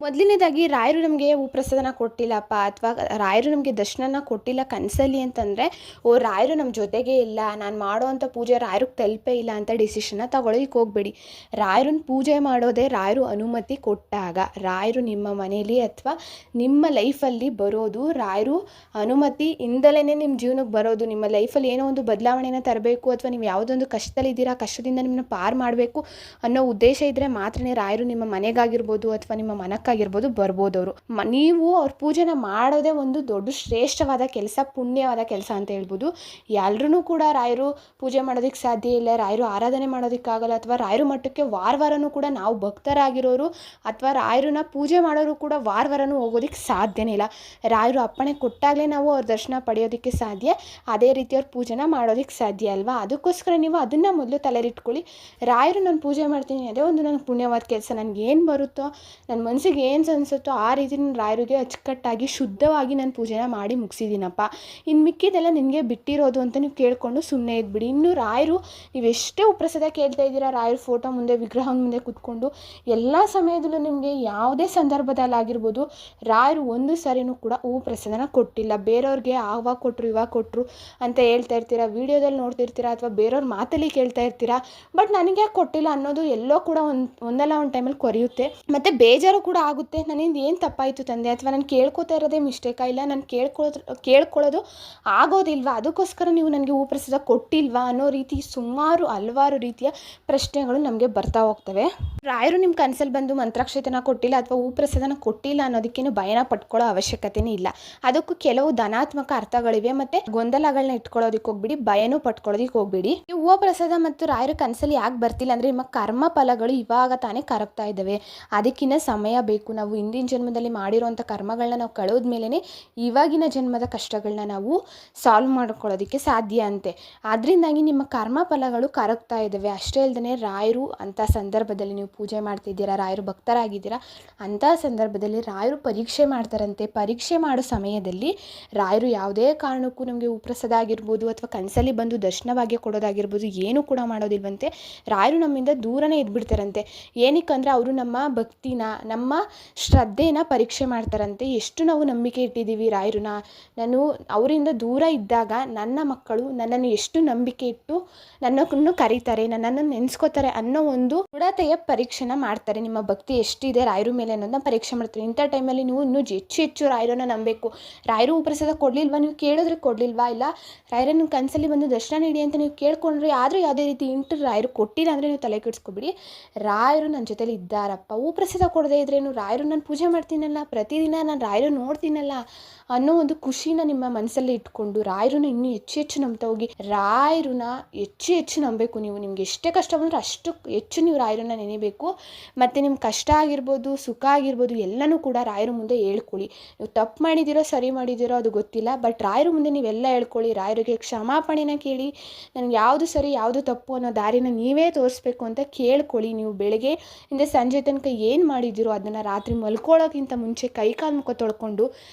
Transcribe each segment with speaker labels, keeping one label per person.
Speaker 1: ಮೊದಲನೇದಾಗಿ ರಾಯರು ನಮಗೆ ಹೂಪ್ರಸಾದನ ಕೊಟ್ಟಿಲ್ಲಪ್ಪ ಅಥವಾ ರಾಯರು ನಮಗೆ ದರ್ಶನನ ಕೊಟ್ಟಿಲ್ಲ ಕನಸಲ್ಲಿ ಅಂತಂದರೆ, ಓ ರಾಯರು ನಮ್ಮ ಜೊತೆಗೇ ಇಲ್ಲ, ನಾನು ಮಾಡೋವಂಥ ಪೂಜೆ ರಾಯರಿಗೆ ತಲುಪೇ ಇಲ್ಲ ಅಂತ ಡಿಸಿಷನ್ನ ತಗೊಳ್ಳೋದಕ್ಕೆ ಹೋಗಬೇಡಿ. ರಾಯರನ್ನ ಪೂಜೆ ಮಾಡೋದೇ ರಾಯರು ಅನುಮತಿ ಕೊಟ್ಟಾಗ. ರಾಯರು ನಿಮ್ಮ ಮನೇಲಿ ಅಥವಾ ನಿಮ್ಮ ಲೈಫಲ್ಲಿ ಬರೋದು ರಾಯರು ಅನುಮತಿ ಇಂದಲೇ ನಿಮ್ಮ ಜೀವನಕ್ಕೆ ಬರೋದು. ನಿಮ್ಮ ಲೈಫಲ್ಲಿ ಏನೋ ಒಂದು ಬದಲಾವಣೆನ ತರಬೇಕು ಅಥವಾ ನೀವು ಯಾವುದೊಂದು ಕಷ್ಟದಲ್ಲಿದ್ದೀರಾ, ಕಷ್ಟದಿಂದ ನಿಮ್ಮನ್ನ ಪಾರು ಮಾಡಬೇಕು ಅನ್ನೋ ಉದ್ದೇಶ ಇದ್ದರೆ ಮಾತ್ರನೇ ರಾಯರು ನಿಮ್ಮ ಮನೆಗಾಗಿರ್ಬೋದು ಅಥವಾ ನಿಮ್ಮ ಮನಕ್ಕಾಗಿರ್ಬೋದು ಬರ್ಬೋದು. ಅವರು ನೀವು ಅವ್ರ ಪೂಜೆನ ಮಾಡೋದೇ ಒಂದು ದೊಡ್ಡ ಶ್ರೇಷ್ಠವಾದ ಕೆಲಸ, ಪುಣ್ಯವಾದ ಕೆಲಸ ಅಂತ ಹೇಳ್ಬೋದು. ಎಲ್ರೂ ಕೂಡ ರಾಯರು ಪೂಜೆ ಮಾಡೋದಕ್ಕೆ ಸಾಧ್ಯ ಇಲ್ಲ, ರಾಯರು ಆರಾಧನೆ ಮಾಡೋದಕ್ಕಾಗಲ್ಲ, ಅಥವಾ ರಾಯರು ಮಟ್ಟಕ್ಕೆ ವಾರನೂ ಕೂಡ ನಾವು ಭಕ್ತರಾಗಿರೋರು ಅಥವಾ ರಾಯರನ್ನ ಪೂಜೆ ಮಾಡೋರು ಕೂಡ ವಾರನೂ ಹೋಗೋದಕ್ಕೆ ಸಾಧ್ಯನೇ ಇಲ್ಲ. ರಾಯರು ಅಪ್ಪಣೆ ಕೊಟ್ಟಾಗಲೇ ನಾವು ಅವ್ರ ದರ್ಶನ ಪಡೆಯೋದಕ್ಕೆ ಸಾಧ್ಯ, ಅದೇ ರೀತಿ ಅವ್ರ ಪೂಜೆನ ಮಾಡೋದಕ್ಕೆ ಸಾಧ್ಯ ಅಲ್ವಾ. ಅದಕ್ಕೋಸ್ಕರ ನೀವು ಅದನ್ನು ಮೊದಲು ತಲೆಲಿಟ್ಕೊಳ್ಳಿ. ರಾಯರು ನಾನು ಪೂಜೆ ಮಾಡ್ತೀನಿ, ಅದೇ ಒಂದು ನನಗೆ ಪುಣ್ಯವಾದ ಕೆಲಸ, ನನಗೆ ಏನು ಬರುತ್ತೋ, ನನ್ನ ಮನಸ್ಸಿಗೆ ಏನು ಅನಿಸುತ್ತೋ ಆ ರೀತಿ ನಾನು ರಾಯರಿಗೆ ಅಚ್ಚುಕಟ್ಟಾಗಿ ಶುದ್ಧವಾಗಿ ನಾನು ಪೂಜೆನ ಮಾಡಿ ಮುಗಿಸಿದ್ದೀನಪ್ಪ, ಇನ್ನು ಮಿಕ್ಕಿದೆಲ್ಲ ನಿನಗೆ ಬಿಟ್ಟಿರೋದು ಅಂತ ನೀವು ಕೇಳಿಕೊಂಡು ಸುಮ್ಮನೆ ಇದ್ಬಿಡಿ. ಇನ್ನು ರಾಯರು ನೀವು ಎಷ್ಟೇ ಉಪ್ರಸಾದ ಕೇಳ್ತಾ ಇದ್ದೀರಾ, ರಾಯರ ಫೋಟೋ ಮುಂದೆ ವಿಗ್ರಹ ಮುಂದೆ ಕೂತ್ಕೊಂಡು ಎಲ್ಲ ಸಮಯದಲ್ಲೂ ನಿಮಗೆ ಯಾವುದೇ ಸಂದರ್ಭದಲ್ಲಾಗಿರ್ಬೋದು ರಾಯರು ಒಂದು ಸರಿನೂ ಕೂಡ ಪ್ರಸಾದನ ಕೊಟ್ಟಿಲ್ಲ. ಬೇರೆಯವ್ರಿಗೆ ಆವಾಗ ಕೊಟ್ಟರು ಇವಾಗ ಕೊಟ್ಟರು ಅಂತ ಹೇಳ್ತಾ ಇರ್ತೀರಾ, ವೀಡಿಯೋದಲ್ಲಿ ನೋಡ್ತಿರ್ತೀರಾ ಅಥವಾ ಬೇರೆಯವ್ರ ಮಾತಲ್ಲಿ ಕೇಳ್ತಾ ಇರ್ತೀರಾ. ಬಟ್ ನನಗೆ ಯಾಕೆ ಕೊಟ್ಟಿಲ್ಲ ಅನ್ನೋದು ಎಲ್ಲೋ ಕೂಡ ಒಂದಲ್ಲ ಒಂದು ಟೈಮಲ್ಲಿ ಕೊರೆಯುತ್ತೆ, ಮತ್ತು ಬೇಜಾರು ಕೂಡ ಆಗುತ್ತೆ. ನನ್ನಿಂದ ಏನು ತಪ್ಪಾಯಿತು ತಂದೆ, ಅಥವಾ ನಾನು ಕೇಳ್ಕೊತಾ ಇರೋದೇ ಮಿಸ್ಟೇಕಾ, ಇಲ್ಲ ನಾನು ಕೇಳ್ಕೊಳ್ಳೋದು ಆಗೋದಿಲ್ವಾ, ಅದಕ್ಕೋಸ್ಕರ ನೀವು ನನಗೆ ಪ್ರಸಾದ ಕೊಟ್ಟಿಲ್ವಾ ಅನ್ನೋ ರೀತಿ ಹಲವಾರು ರೀತಿಯ ಪ್ರಶ್ನೆಗಳು ನಮಗೆ ಬರ್ತಾ ಹೋಗ್ತವೆ. ರಾಯರು ನಿಮ್ಮ ಕನಸಲ್ಲಿ ಬಂದು ಮಂತ್ರಾಕ್ಷತೆನ ಕೊಟ್ಟಿಲ್ಲ ಅಥವಾ ಪ್ರಸಾದನ ಕೊಟ್ಟಿಲ್ಲ ಅನ್ನೋದಕ್ಕೇನು ಭಯನ ಪಟ್ಕೊಳ್ಳೋ ಅವಶ್ಯಕತೆನೇ ಇಲ್ಲ. ಅದಕ್ಕೂ ಕೆಲವು ಧನಾತ್ಮಕ ಅರ್ಥಗಳಿವೆ, ಮತ್ತು ಗೊಂದಲಗಳನ್ನ ಇಟ್ಕೊಳ್ಳೋದಕ್ಕೆ ಹೋಗ್ಬಿಡಿ, ಭಯನೂ ಪಟ್ಕೊಳ್ಳೋದಕ್ಕೆ ಹೋಗ್ಬಿಡಿ. ಈ ಪ್ರಸಾದ ಮತ್ತು ರಾಯರ ಕನಸಲ್ಲಿ ಯಾಕೆ ಬರ್ತಿಲ್ಲ ಅಂದರೆ, ನಿಮ್ಮ ಕರ್ಮ ಫಲಗಳು ಇವಾಗ ತಾನೇ ಕರಗ್ತಾ ಇದ್ದಾವೆ, ಅದಕ್ಕಿಂತ ಸಮಯ ಬೇಕು. ನಾವು ಹಿಂದಿನ ಜನ್ಮದಲ್ಲಿ ಮಾಡಿರೋಂಥ ಕರ್ಮಗಳನ್ನ ನಾವು ಕಳೆದ ಮೇಲೇ ಇವಾಗಿನ ಜನ್ಮದ ಕಷ್ಟಗಳನ್ನ ನಾವು ಸಾಲ್ವ್ ಮಾಡ್ಕೊಳ್ಳೋದಕ್ಕೆ ಸಾಧ್ಯ ಅಂತೆ. ಅದರಿಂದಾಗಿ ನಿಮ್ಮ ಕರ್ಮ ಫಲಗಳು ಕರಗ್ತಾ ಇದ್ದಾವೆ. ಅಷ್ಟೇ ಅಲ್ಲದೆ ರಾಯರು ಅಂಥ ಸಂದರ್ಭದಲ್ಲಿ ನೀವು ಪೂಜೆ ಮಾಡ್ತಿದ್ದೀರಾ, ರಾಯರು ಭಕ್ತರಾಗಿದ್ದೀರಾ, ಅಂಥ ಸಂದರ್ಭದಲ್ಲಿ ರಾಯರು ಪರೀಕ್ಷೆ ಮಾಡ್ತಾರಂತೆ. ಪರೀಕ್ಷೆ ಮಾಡೋ ಸಮಯದಲ್ಲಿ ರಾಯರು ಯಾವುದೇ ಕಾರಣಕ್ಕೂ ನಮಗೆ ಪ್ರಸಾದ ಆಗಿರ್ಬೋದು ಅಥವಾ ಕನಸಲ್ಲಿ ಬಂದು ದರ್ಶನವಾಗಿ ಕೊಡೋದಾಗಿರ್ಬೋದು ಏನೂ ಕೂಡ ಮಾಡೋದಿಲ್ವಂತೆ. ರಾಯರು ನಮ್ಮಿಂದ ದೂರನೇ ಇದ್ಬಿಡ್ತಾರಂತೆ. ಏನಕ್ಕಂದರೆ ಅವರು ನಮ್ಮ ಭಕ್ತಿನ, ನಮ್ಮ ಶ್ರದ್ಧೆನ ಪರೀಕ್ಷೆ ಮಾಡ್ತಾರಂತೆ. ಎಷ್ಟು ನಾವು ನಂಬಿಕೆ ಇಟ್ಟಿದ್ದೀವಿ ರಾಯರನ್ನ, ನಾನು ಅವರಿಂದ ದೂರ ಇದ್ದಾಗ ನನ್ನ ಮಕ್ಕಳು ನನ್ನನ್ನು ಎಷ್ಟು ನಂಬಿಕೆ ಇಟ್ಟು ನನ್ನನ್ನು ಕರೀತಾರೆ, ನನ್ನನ್ನು ನೆನೆಸ್ಕೋತಾರೆ ಅನ್ನೋ ಒಂದು ದೃಢತೆಯ ಪರೀಕ್ಷೆನ ಮಾಡ್ತಾರೆ. ನಿಮ್ಮ ಭಕ್ತಿ ಎಷ್ಟಿದೆ ರಾಯರ ಮೇಲೆ ಅನ್ನೋದನ್ನ ಪರೀಕ್ಷೆ ಮಾಡ್ತಾರೆ. ಇಂಥ ಟೈಮಲ್ಲಿ ನೀವು ಇನ್ನೂ ಹೆಚ್ಚು ರಾಯರನ್ನ ನಂಬಬೇಕು. ರಾಯರು ಪ್ರಸಾದ ಕೊಡಲಿಲ್ವಾ, ನೀವು ಕೇಳಿದ್ರೆ ಕೊಡಲಿಲ್ವಾ, ಇಲ್ಲ ರಾಯರನ್ನು ಕನಸಲ್ಲಿ ಬಂದು ದರ್ಶನ ನೀಡಿ ಅಂತ ನೀವು ಕೇಳ್ಕೊಂಡ್ರೆ ಆದರೂ ಯಾವುದೇ ರೀತಿ ರಾಯರು ಕೊಟ್ಟಿಲ್ಲ ಅಂದರೆ ನೀವು ತಲೆ ಕೆಡಿಸ್ಕೊಬಿಡಿ. ರಾಯರು ನನ್ನ ಜೊತೆಲಿ ಇದ್ದಾರಪ್ಪ, ಪ್ರಸಾದ ಕೊಡದೇ ಇದ್ರೇನು, ರಾಯರು ನಾನು ಪೂಜೆ ಮಾಡ್ತೀನಲ್ಲ, ಪ್ರತಿದಿನ ನಾನು ರಾಯರು ನೋಡ್ತೀನಲ್ಲ ಅನ್ನೋ ಒಂದು ಖುಷಿನ ನಿಮ್ಮ ಮನಸ್ಸಲ್ಲಿ ಇಟ್ಕೊಂಡು ರಾಯರನ್ನ ಇನ್ನೂ ಹೆಚ್ಚು ನಂಬ್ತಾ ಹೋಗಿ. ರಾಯರನ್ನ ಹೆಚ್ಚು ನಂಬಬೇಕು ನೀವು. ನಿಮ್ಗೆ ಎಷ್ಟೇ ಕಷ್ಟ ಬಂದರೆ ಅಷ್ಟು ಹೆಚ್ಚು ನೀವು ರಾಯರನ್ನ ನೆನೆಬೇಕು. ಮತ್ತು ನಿಮ್ಮ ಕಷ್ಟ ಆಗಿರ್ಬೋದು, ಸುಖ ಆಗಿರ್ಬೋದು ಎಲ್ಲನೂ ಕೂಡ ರಾಯರ ಮುಂದೆ ಹೇಳ್ಕೊಳ್ಳಿ. ನೀವು ತಪ್ಪು ಮಾಡಿದ್ದೀರೋ ಸರಿ ಮಾಡಿದ್ದೀರೋ ಅದು ಗೊತ್ತಿಲ್ಲ, ಬಟ್ ರಾಯರ ಮುಂದೆ ನೀವೆಲ್ಲ ಹೇಳ್ಕೊಳ್ಳಿ. ರಾಯರಿಗೆ ಕ್ಷಮಾಪಣೆನ ಕೇಳಿ, ನನಗೆ ಯಾವುದು ಸರಿ ಯಾವುದು ತಪ್ಪು ಅನ್ನೋ ದಾರಿನ ನೀವೇ ತೋರಿಸ್ಬೇಕು ಅಂತ ಕೇಳ್ಕೊಳ್ಳಿ. ನೀವು ಬೆಳಗ್ಗೆ ಇಂದ ಸಂಜೆ ತನಕ ಏನು ಮಾಡಿದ್ದೀರೋ ಅದನ್ನು ರಾತ್ರಿ ಮಲ್ಕೊಳ್ಳೋಕ್ಕಿಂತ ಮುಂಚೆ ಕೈಕಾಲು ಮುಖ ತೊಳ್ಕೊಂಡು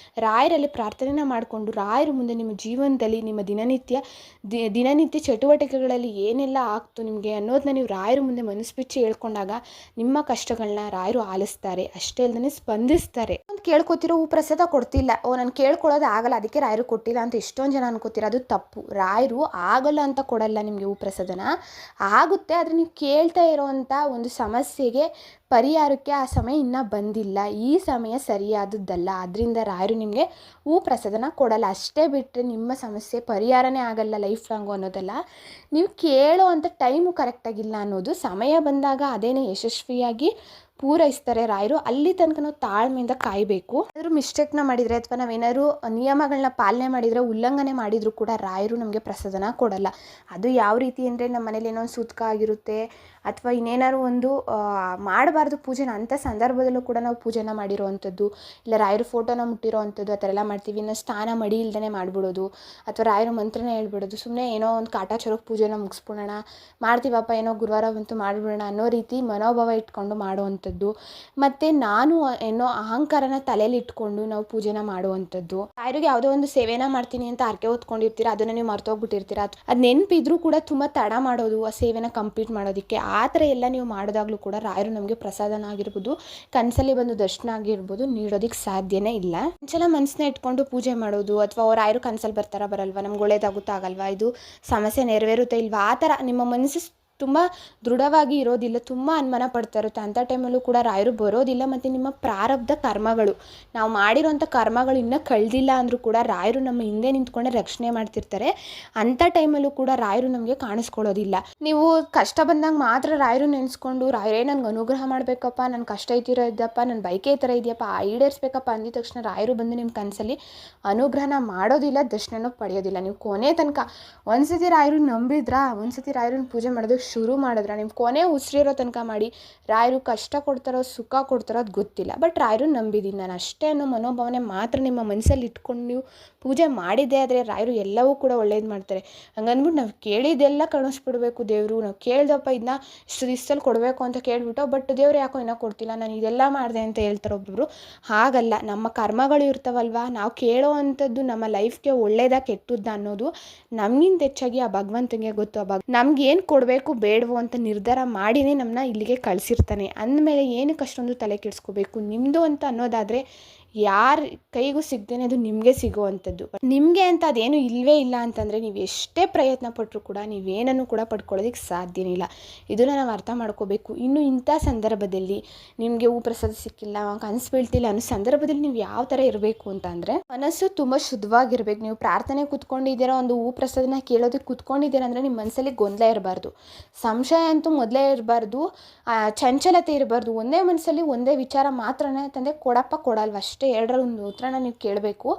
Speaker 1: ರಾಯರಲ್ಲಿ ಪ್ರಾರ್ಥನೆನ ಮಾಡಿಕೊಂಡು ರಾಯರ ಮುಂದೆ ನಿಮ್ಮ ಜೀವನದಲ್ಲಿ ನಿಮ್ಮ ದಿನನಿತ್ಯ ಚಟುವಟಿಕೆಗಳಲ್ಲಿ ಏನೆಲ್ಲ ಆಗ್ತು ನಿಮಗೆ ಅನ್ನೋದನ್ನ ನೀವು ರಾಯರ ಮುಂದೆ ಮನಸ್ಸು ಬಿಚ್ಚಿ ಹೇಳ್ಕೊಂಡಾಗ ನಿಮ್ಮ ಕಷ್ಟಗಳನ್ನ ರಾಯರು ಆಲಿಸ್ತಾರೆ, ಅಷ್ಟೇ ಅಲ್ಲದೆ ಸ್ಪಂದಿಸ್ತಾರೆ. ಕೇಳ್ಕೊತಿರೋ ಪ್ರಸಾದ ಕೊಡ್ತಿಲ್ಲ, ನಾನು ಕೇಳ್ಕೊಳ್ಳೋದು ಆಗಲ್ಲ ಅದಕ್ಕೆ ರಾಯರು ಕೊಟ್ಟಿಲ್ಲ ಅಂತ ಎಷ್ಟೊಂದು ಜನ ಅನ್ಕೋತೀರ, ಅದು ತಪ್ಪು. ರಾಯರು ಆಗಲ್ಲ ಅಂತ ಕೊಡಲ್ಲ ನಿಮಗೆ ಪ್ರಸಾದನ, ಆಗುತ್ತೆ. ಆದರೆ ನೀವು ಕೇಳ್ತಾ ಇರೋವಂಥ ಒಂದು ಸಮಸ್ಯೆಗೆ ಪರಿಹಾರಕ್ಕೆ ಆ ಸಮಯ ಇನ್ನೂ ಬಂದಿಲ್ಲ, ಈ ಸಮಯ ಸರಿಯಾದದ್ದಲ್ಲ, ಅದರಿಂದ ರಾಯರು ನಿಮಗೆ ಪ್ರಸಾದನ ಕೊಡಲ್ಲ. ಅಷ್ಟೇ ಬಿಟ್ಟರೆ ನಿಮ್ಮ ಸಮಸ್ಯೆ ಪರಿಹಾರನೇ ಆಗಲ್ಲ ಲೈಫ್ ಲಾಂಗು ಅನ್ನೋದಲ್ಲ, ನೀವು ಕೇಳೋ ಅಂಥ ಟೈಮು ಕರೆಕ್ಟಾಗಿಲ್ಲ ಅನ್ನೋದು. ಸಮಯ ಬಂದಾಗ ಅದೇನೇ ಯಶಸ್ವಿಯಾಗಿ ಪೂರೈಸ್ತಾರೆ ರಾಯರು. ಅಲ್ಲಿ ತನಕ ನಾವು ತಾಳ್ಮೆಯಿಂದ ಕಾಯಬೇಕು. ಏನಾದರೂ ಮಿಸ್ಟೇಕ್ನ ಮಾಡಿದರೆ ಅಥವಾ ನಾವೇನಾದ್ರು ನಿಯಮಗಳನ್ನ ಪಾಲನೆ ಮಾಡಿದರೆ, ಉಲ್ಲಂಘನೆ ಮಾಡಿದರೂ ಕೂಡ ರಾಯರು ನಮಗೆ ಪ್ರಸಾದನ ಕೊಡಲ್ಲ. ಅದು ಯಾವ ರೀತಿ ಅಂದರೆ, ನಮ್ಮ ಮನೇಲಿ ಏನೋ ಒಂದು ಸೂತಕ ಆಗಿರುತ್ತೆ ಅಥವಾ ಇನ್ನೇನಾದ್ರು ಒಂದು ಮಾಡಬಾರ್ದು ಪೂಜೆನ, ಅಂಥ ಸಂದರ್ಭದಲ್ಲೂ ಕೂಡ ನಾವು ಪೂಜೆನ ಮಾಡಿರೋವಂಥದ್ದು, ಇಲ್ಲ ರಾಯರ ಫೋಟೋನ ಮುಟ್ಟಿರೋ ಅಂಥದ್ದು ಆ ಥರ ಎಲ್ಲ ಮಾಡ್ತೀವಿ. ಇನ್ನು ಸ್ನಾನ ಮಡಿ ಇಲ್ದೇ ಮಾಡಿಬಿಡೋದು ಅಥವಾ ರಾಯರ ಮಂತ್ರನ ಹೇಳ್ಬಿಡೋದು, ಸುಮ್ಮನೆ ಏನೋ ಒಂದು ಕಾಟಾಚಾರಕ್ಕೆ ಪೂಜೆನ ಮುಗಿಸ್ಬಿಡೋಣ, ಮಾಡ್ತೀವಪ್ಪ ಏನೋ ಗುರುವಾರ ಬಂತು ಮಾಡಿಬಿಡೋಣ ಅನ್ನೋ ರೀತಿ ಮನೋಭಾವ ಇಟ್ಕೊಂಡು ಮಾಡುವಂಥದ್ದು. ಮತ್ತು ನಾನು ಏನೋ ಅಹಂಕಾರನ ತಲೆಯಲ್ಲಿ ಇಟ್ಕೊಂಡು ನಾವು ಪೂಜೆನ ಮಾಡುವಂಥದ್ದು. ರಾಯರಿಗೆ ಯಾವುದೋ ಒಂದು ಸೇವೆನ ಮಾಡ್ತೀನಿ ಅಂತ ಅರ್ಕೆ ಹೊತ್ಕೊಂಡಿರ್ತೀರ, ಅದನ್ನು ನೀವು ಮರ್ತೋಗ್ಬಿಟ್ಟಿರ್ತೀರ, ಅದು ನೆನಪಿದ್ರೂ ಕೂಡ ತುಂಬ ತಡ ಮಾಡೋದು ಆ ಸೇವೆನ ಕಂಪ್ಲೀಟ್ ಮಾಡೋದಕ್ಕೆ. ಆ ಆ ಥರ ಎಲ್ಲ ನೀವು ಮಾಡಿದಾಗಲೂ ಕೂಡ ರಾಯರು ನಮಗೆ ಪ್ರಸಾದನ ಆಗಿರ್ಬೋದು, ಕನಸಲ್ಲಿ ಬಂದು ದರ್ಶನ ಆಗಿರ್ಬೋದು ನೀಡೋದಕ್ಕೆ ಸಾಧ್ಯನೇ ಇಲ್ಲ. ಒಂದ್ಸಲ ಮನಸ್ಸನ್ನ ಇಟ್ಕೊಂಡು ಪೂಜೆ ಮಾಡೋದು, ಅಥವಾ ರಾಯರು ಕನಸಲ್ಲಿ ಬರಲ್ವಾ, ನಮ್ಗೆ ಒಳ್ಳೇದಾಗುತ್ತಾ ಆಗಲ್ವಾ, ಇದು ಸಮಸ್ಯೆ ನೆರವೇರುತ್ತಾ ಇಲ್ವಾ, ಆ ಥರ ನಿಮ್ಮ ಮನಸ್ಸು ತುಂಬ ದೃಢವಾಗಿ ಇರೋದಿಲ್ಲ, ತುಂಬ ಅನುಮಾನ ಪಡ್ತಾ ಇರುತ್ತೆ. ಅಂಥ ಟೈಮಲ್ಲೂ ಕೂಡ ರಾಯರು ಬರೋದಿಲ್ಲ. ಮತ್ತು ನಿಮ್ಮ ಪ್ರಾರಬ್ಧ ಕರ್ಮಗಳು, ನಾವು ಮಾಡಿರೋಂಥ ಕರ್ಮಗಳು ಇನ್ನೂ ಕಳೆದಿಲ್ಲ ಅಂದರೂ ಕೂಡ ರಾಯರು ನಮ್ಮ ಹಿಂದೆ ನಿಂತ್ಕೊಂಡೆ ರಕ್ಷಣೆ ಮಾಡ್ತಿರ್ತಾರೆ. ಅಂಥ ಟೈಮಲ್ಲೂ ಕೂಡ ರಾಯರು ನಮಗೆ ಕಾಣಿಸ್ಕೊಳ್ಳೋದಿಲ್ಲ. ನೀವು ಕಷ್ಟ ಬಂದಾಗ ಮಾತ್ರ ರಾಯರು ನೆನೆಸ್ಕೊಂಡು, ರಾಯರೇ ನನಗೆ ಅನುಗ್ರಹ ಮಾಡಬೇಕಪ್ಪ, ನನ್ನ ಕಷ್ಟ ಇದ್ದಿರೋ ಇದ್ದಪ್ಪ, ನನ್ನ ಬೈಕೆ ಈ ಥರ ಇದೆಯಪ್ಪ, ಈಡೇರಿಸ್ಬೇಕಪ್ಪ ಅಂದಿದ ತಕ್ಷಣ ರಾಯರು ಬಂದು ನಿಮ್ಮ ಕನಸಲ್ಲಿ ಅನುಗ್ರಹನ ಮಾಡೋದಿಲ್ಲ, ದರ್ಶನನೂ ಪಡೆಯೋದಿಲ್ಲ. ನೀವು ಕೊನೆ ತನಕ ಒಂದ್ಸತಿ ರಾಯರು ನಂಬಿದ್ರಾ, ಒಂದ್ಸತಿ ರಾಯರನ್ನ ಪೂಜೆ ಮಾಡೋದಕ್ಕೆ ಶುರು ಮಾಡಿದ್ರೆ ನಿಮ್ಮ ಕೊನೆ ಉಸಿರಿರೋ ತನಕ ಮಾಡಿ, ರಾಯರು ಕಷ್ಟ ಕೊಡ್ತಾರೋ ಸುಖ ಕೊಡ್ತಾರೋ ಅದು ಗೊತ್ತಿಲ್ಲ, ಬಟ್ ರಾಯರು ನಂಬಿದ್ದೀನಿ ನಾನು ಅಷ್ಟೇ ಅನ್ನೋ ಮನೋಭಾವನೆ ಮಾತ್ರ ನಿಮ್ಮ ಮನಸ್ಸಲ್ಲಿ ಇಟ್ಕೊಂಡು ನೀವು ಪೂಜೆ ಮಾಡಿದ್ದೇ ಆದರೆ ರಾಯರು ಎಲ್ಲವೂ ಕೂಡ ಒಳ್ಳೇದು ಮಾಡ್ತಾರೆ. ಹಂಗಂದ್ಬಿಟ್ಟು ನಾವು ಕೇಳಿದ್ದೆಲ್ಲ ಕಳಿಸ್ಬಿಡ್ಬೇಕು ದೇವರು, ನಾವು ಕೇಳ್ದಪ್ಪ ಇದನ್ನ ಇಷ್ಟು ದಿವಸದಲ್ಲಿ ಕೊಡಬೇಕು ಅಂತ ಕೇಳ್ಬಿಟ್ಟು, ಬಟ್ ದೇವ್ರು ಯಾಕೋ ಇನ್ನೂ ಕೊಡ್ತಿಲ್ಲ, ನಾನು ಇದೆಲ್ಲ ಮಾಡಿದೆ ಅಂತ ಹೇಳ್ತಾರೆ ಒಬ್ಬೊಬ್ರು. ಹಾಗಲ್ಲ, ನಮ್ಮ ಕರ್ಮಗಳು ಇರ್ತಾವಲ್ವ, ನಾವು ಕೇಳೋ ಅಂಥದ್ದು ನಮ್ಮ ಲೈಫ್ಗೆ ಒಳ್ಳೇದಾ ಕೆಟ್ಟದ್ದ ಅನ್ನೋದು ನಮಗಿಂತ ಹೆಚ್ಚಾಗಿ ಆ ಭಗವಂತನಿಗೆ ಗೊತ್ತು. ನಮ್ಗೆ ಏನು ಕೊಡಬೇಕು ಬೇಡವೋ ಅಂತ ನಿರ್ಧಾರ ಮಾಡಿನೇ ನಮ್ಮನ್ನ ಇಲ್ಲಿಗೆ ಕಳಿಸಿರ್ತಾನೆ. ಅಂದಮೇಲೆ ಏನಕ್ಕೆ ಅಷ್ಟೊಂದು ತಲೆ ಕೆಡಿಸ್ಕೋಬೇಕು, ನಿಮ್ಮದು ಅಂತ ಅನ್ನೋದಾದರೆ ಯಾರ ಕೈಗೂ ಸಿಗ್ದೇನೆ ಅದು ನಿಮಗೆ ಸಿಗುವಂಥದ್ದು. ನಿಮಗೆ ಅಂತ ಅದೇನು ಇಲ್ಲವೇ ಇಲ್ಲ ಅಂತಂದರೆ ನೀವು ಎಷ್ಟೇ ಪ್ರಯತ್ನ ಪಟ್ಟರು ಕೂಡ ನೀವೇನನ್ನು ಕೂಡ ಪಡ್ಕೊಳ್ಳೋದಕ್ಕೆ ಸಾಧ್ಯನೇ ಇಲ್ಲ. ಇದನ್ನು ನಾವು ಅರ್ಥ ಮಾಡ್ಕೋಬೇಕು. ಇನ್ನು ಇಂಥ ಸಂದರ್ಭದಲ್ಲಿ ನಿಮಗೆ ಪ್ರಸಾದ ಸಿಕ್ಕಿಲ್ಲ, ಕನಸು ಬೀಳ್ತಿಲ್ಲ ಅನ್ನೋ ಸಂದರ್ಭದಲ್ಲಿ ನೀವು ಯಾವ ಥರ ಇರಬೇಕು ಅಂತ ಅಂದರೆ, ಮನಸ್ಸು ತುಂಬ ಶುದ್ಧವಾಗಿರ್ಬೇಕು. ನೀವು ಪ್ರಾರ್ಥನೆ ಕೂತ್ಕೊಂಡಿದ್ದೀರಾ, ಒಂದು ಪ್ರಸಾದನ ಕೇಳೋದಕ್ಕೆ ಕೂತ್ಕೊಂಡಿದ್ದೀರಾ ಅಂದರೆ ನಿಮ್ಮ ಮನಸ್ಸಲ್ಲಿ ಗೊಂದಲ ಇರಬಾರ್ದು, ಸಂಶಯ ಅಂತೂ ಮೊದಲೇ ಇರಬಾರ್ದು, ಚಂಚಲತೆ ಇರಬಾರ್ದು. ಒಂದೇ ಮನಸ್ಸಲ್ಲಿ ಒಂದೇ ವಿಚಾರ ಮಾತ್ರನೇ ತಂದೆ ಕೊಡಪ್ಪ ಕೊಡಲ್ವ ಅಷ್ಟೇ, ಎರಡರ ಒಂದು ಉತ್ತರನ ನೀವು ಕೇಳಬೇಕು.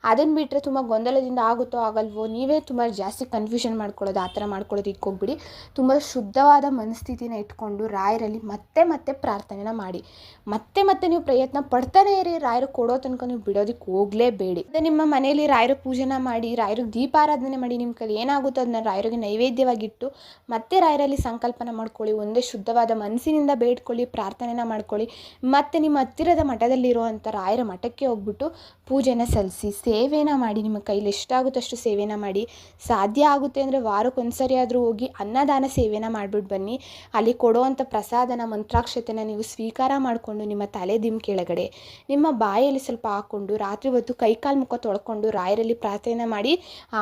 Speaker 1: ಅದನ್ನು ಬಿಟ್ಟರೆ ತುಂಬ ಗೊಂದಲದಿಂದ ಆಗುತ್ತೋ ಆಗಲ್ವೋ, ನೀವೇ ತುಂಬ ಜಾಸ್ತಿ ಕನ್ಫ್ಯೂಷನ್ ಮಾಡ್ಕೊಳ್ಳೋದು, ಆ ಥರ ಮಾಡ್ಕೊಳ್ಳೋದಕ್ಕೆ ಹೋಗ್ಬಿಡಿ. ತುಂಬ ಶುದ್ಧವಾದ ಮನಸ್ಥಿತಿನ ಇಟ್ಕೊಂಡು ರಾಯರಲ್ಲಿ ಮತ್ತೆ ಮತ್ತೆ ಪ್ರಾರ್ಥನೆನ ಮಾಡಿ, ಮತ್ತೆ ನೀವು ಪ್ರಯತ್ನ ಪಡ್ತಾನೆ ಇರಿ. ರಾಯರು ಕೊಡೋ ತನಕ ನೀವು ಬಿಡೋದಕ್ಕೆ ಹೋಗಲೇಬೇಡಿ. ಅದೇ ನಿಮ್ಮ ಮನೆಯಲ್ಲಿ ರಾಯರ ಪೂಜೆನ ಮಾಡಿ, ರಾಯರಿಗೆ ದೀಪಾರಾಧನೆ ಮಾಡಿ, ನಿಮ್ಮ ಕೈಲಿ ಏನಾಗುತ್ತೋ ಅದನ್ನ ರಾಯರಿಗೆ ನೈವೇದ್ಯವಾಗಿಟ್ಟು ಮತ್ತೆ ರಾಯರಲ್ಲಿ ಸಂಕಲ್ಪನ ಮಾಡ್ಕೊಳ್ಳಿ. ಒಂದೇ ಶುದ್ಧವಾದ ಮನಸ್ಸಿನಿಂದ ಬೇಡ್ಕೊಳ್ಳಿ, ಪ್ರಾರ್ಥನೆನ ಮಾಡ್ಕೊಳ್ಳಿ. ಮತ್ತು ನಿಮ್ಮ ಹತ್ತಿರದ ಮಠದಲ್ಲಿರುವಂಥ ರಾಯರ ಮಠಕ್ಕೆ ಹೋಗ್ಬಿಟ್ಟು ಪೂಜೆನ ಸಲ್ಲಿಸಿ, ಸೇವೆನ ಮಾಡಿ. ನಿಮ್ಮ ಕೈಲಿ ಎಷ್ಟಾಗುತ್ತೋ ಅಷ್ಟು ಸೇವೆನ ಮಾಡಿ. ಸಾಧ್ಯ ಆಗುತ್ತೆ ಅಂದರೆ ವಾರಕ್ಕೊಂದ್ಸರಿ ಆದರೂ ಹೋಗಿ ಅನ್ನದಾನ ಸೇವೆನ ಮಾಡಿಬಿಟ್ಟು ಬನ್ನಿ. ಅಲ್ಲಿ ಕೊಡುವಂಥ ಪ್ರಸಾದನ ಮಂತ್ರಾಕ್ಷತೆನ ನೀವು ಸ್ವೀಕಾರ ಮಾಡಿಕೊಂಡು ನಿಮ್ಮ ತಲೆ ದಿಮ್ ಕೆಳಗಡೆ ನಿಮ್ಮ ಬಾಯಲ್ಲಿ ಸ್ವಲ್ಪ ಹಾಕ್ಕೊಂಡು ರಾತ್ರಿ ಹೊತ್ತು ಕೈಕಾಲು ಮುಖ ತೊಳ್ಕೊಂಡು ರಾಯರಲ್ಲಿ ಪ್ರಾರ್ಥನೆ ಮಾಡಿ,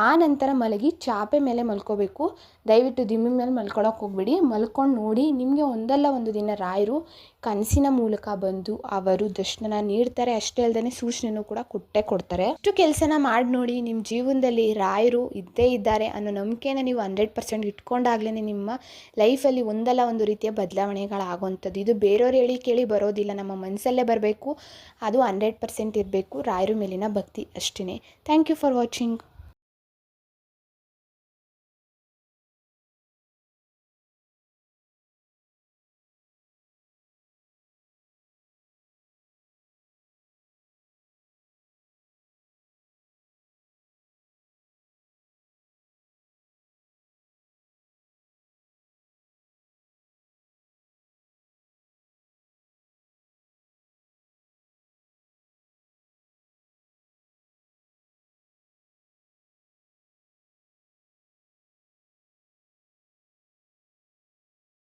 Speaker 1: ಆ ನಂತರ ಮಲಗಿ ಚಾಪೆ ಮೇಲೆ ಮಲ್ಕೋಬೇಕು. ದಯವಿಟ್ಟು ದಿಮ್ಮಿ ಮೇಲೆ ಮಲ್ಕೊಳಕ್ಕೆ ಹೋಗ್ಬಿಡಿ. ಮಲ್ಕೊಂಡು ನೋಡಿ, ನಿಮಗೆ ಒಂದಲ್ಲ ಒಂದು ದಿನ ರಾಯರು ಕನಸಿನ ಮೂಲಕ ಬಂದು ಅವರು ದರ್ಶನ ನೀಡ್ತಾರೆ. ಅಷ್ಟೇ ಅಲ್ಲದೆ ಸೂಚನೆನೂ ಕೂಡ ಕೊಡ್ತಾರೆ. ಇಷ್ಟು ಕೆಲಸನ ಮಾಡಿ ನೋಡಿ, ನಿಮ್ಮ ಜೀವನದಲ್ಲಿ ರಾಯರು ಇದ್ದೇ ಇದ್ದಾರೆ ಅನ್ನೋ ನಂಬಿಕೆನ ನೀವು 100% ಇಟ್ಕೊಂಡಾಗ್ಲೇ ನಿಮ್ಮ ಲೈಫಲ್ಲಿ ಒಂದಲ್ಲ ಒಂದು ರೀತಿಯ ಬದಲಾವಣೆಗಳಾಗುವಂಥದ್ದು. ಇದು ಬೇರೆಯವ್ರು ಹೇಳಿ ಕೇಳಿ ಬರೋದಿಲ್ಲ, ನಮ್ಮ ಮನಸ್ಸಲ್ಲೇ ಬರಬೇಕು. ಅದು 100% ಇರಬೇಕು ರಾಯರ ಮೇಲಿನ ಭಕ್ತಿ ಅಷ್ಟೇ. Thank you for watching.